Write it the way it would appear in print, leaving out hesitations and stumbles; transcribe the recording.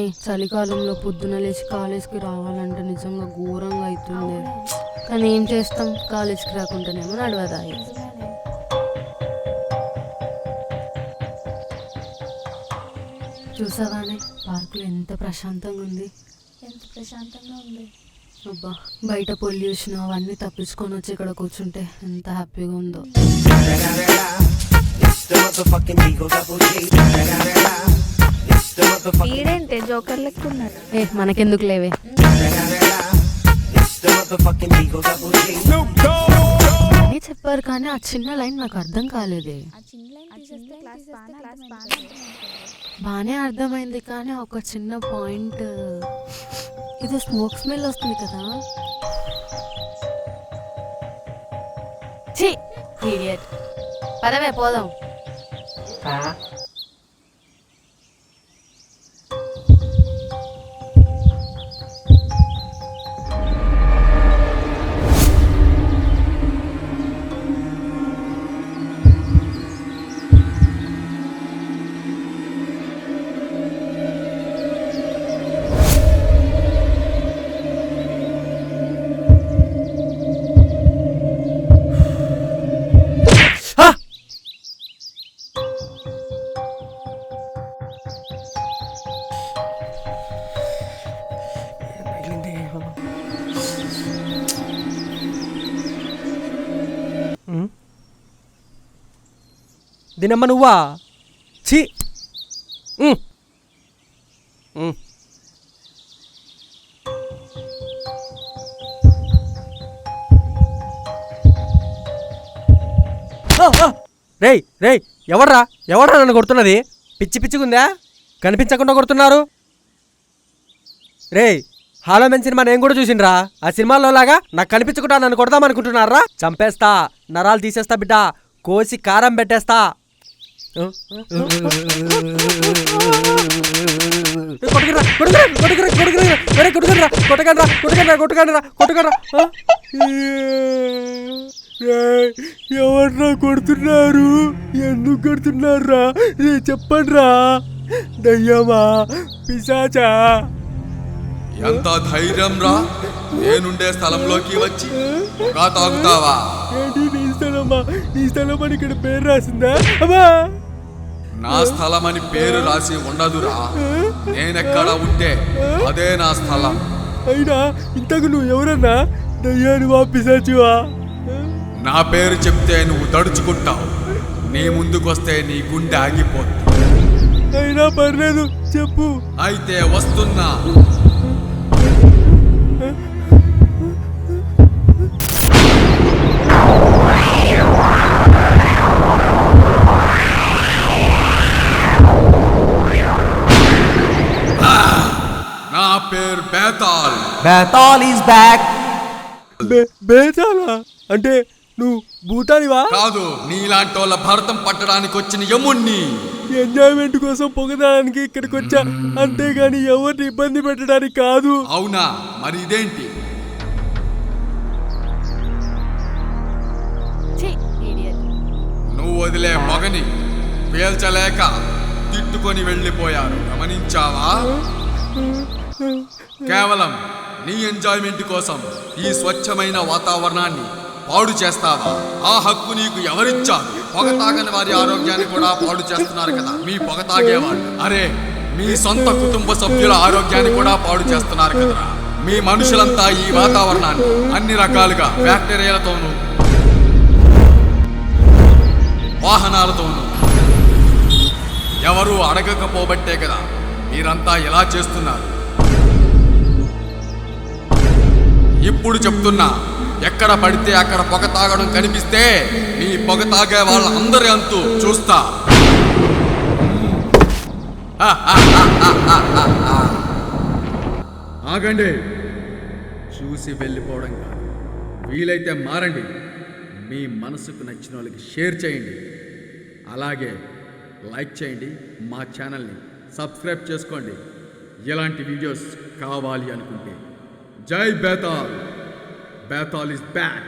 కానీ చలికాలంలో పొద్దున లేచి కాలేజ్కి రావాలంటే నిజంగా ఘోరంగా అవుతుంది. కానీ ఏం చేస్తాం, కాలేజ్కి రాకుండానేమో నడవదాయి. చూసావానే పార్కులో ఎంత ప్రశాంతంగా ఉంది. అబ్బా, బయట పొల్యూషన్ అవన్నీ తప్పించుకొని వచ్చి ఇక్కడ కూర్చుంటే ఎంత హ్యాపీగా ఉందో. జోకర్ లెక్క ఉన్నాడు. మనకెందుకు లేవే. అని చెప్పారు కానీ ఆ చిన్న లైన్ నాకు అర్థం కాలేదే. బానే అర్థమైంది కానీ ఒక చిన్న పాయింట్, ఇది స్మోక్ స్మెల్ వస్తుంది కదా. ఛీ ఇడియట్. పదవే పోదాం. దినమ్మ నువ్వా? ఛీ. రేయ్ రేయ్, ఎవడ్రా నన్ను కొడుతున్నది? పిచ్చి పిచ్చిగుందా? కనిపించకుండా కొడుతున్నారు. రేయ్, హాలో మెన్ సినిమా నేను కూడా చూసిండ్రా. ఆ సినిమాలో లాగా నాకు కనిపించకుండా నన్ను కొడదామనుకుంటున్నారా? చంపేస్తా, నరాలు తీసేస్తా బిడ్డ, కోసి కారం పెట్టేస్తా. ఎవర్రా కొడుతున్నారు? ఎందుకు కొడుతున్నారా? చెప్పండ్రా. దయ్యమా, పిశాచా? ఎంత ధైర్యం రా నేనుండే స్థలంలోకి వచ్చి పొగ తాగుతావా? ఏంటి నీ స్థలమా? నీ స్థలం అని ఇక్కడ పేరు రాసిందా? అమ్మా, నా స్థలం అని పేరు రాసి ఉండదురా. నేనెక్కడ ఉంటే అదే నా స్థలం. అయినా ఇంతకు నువ్వు ఎవరన్నా? దయ్యానివా, పిశాచివా? నా పేరు చెప్తే నువ్వు తడుచుకుంటావు. నీ ముందుకొస్తే నీ గుండె ఆగిపోతుంది. అయినా పర్లేదు, చెప్పు. అయితే వస్తున్నా. నా పేరు బేతాల్. Betal is back. బేతాలా అంటే నువ్వు భూతానివా? కాదు, నీలాంటి వాళ్ళ భరతం పట్టడానికి వచ్చిన యముణ్ణి. ఎంజాయ్మెంట్ కోసం పొగదానికి ఇక్కడికి వచ్చా, అంతేగాని ఎవరిని ఇబ్బంది పెట్టడానికి కాదు. అవునా? మరి ఇదేంటి? నువ్వు వదిలే మొగని పేల్చలేక తిట్టుకొని వెళ్ళిపోయారు. గమనించావా? కేవలం నీ ఎంజాయ్మెంట్ కోసం ఈ స్వచ్ఛమైన వాతావరణాన్ని పాడు చేస్తావా? ఆ హక్కు నీకు ఎవరిచ్చారు? పొగ తాగని వారి ఆరోగ్యాన్ని కూడా పాడు చేస్తున్నారు కదా మీ పొగ తాగేవాళ్ళు. అరే, మీ సొంత కుటుంబ సభ్యుల ఆరోగ్యాన్ని కూడా పాడు చేస్తున్నారు కదా. మీ మనుషులంతా ఈ వాతావరణాన్ని అన్ని రకాలుగా బ్యాక్టీరియాలతోనూ వాహనాలతోనూ ఎవరూ అడగకపోబట్టే కదా మీరంతా ఎలా చేస్తున్నారు. ఇప్పుడు చెప్తున్నా, ఎక్కడ పడితే అక్కడ పొగ తాగడం కనిపిస్తే మీ పొగ తాగే వాళ్ళందరి అంతు చూస్తా. ఆగండి, చూసి వెళ్ళిపోవడం కాదు, వీలైతే మారండి. మీ మనసుకు నచ్చిన వాళ్ళకి షేర్ చేయండి, అలాగే లైక్ చేయండి. మా ఛానల్ని సబ్స్క్రైబ్ చేసుకోండి ఇలాంటి వీడియోస్ కావాలి అనుకుంటే. జై బేతాల్. Bethal is back.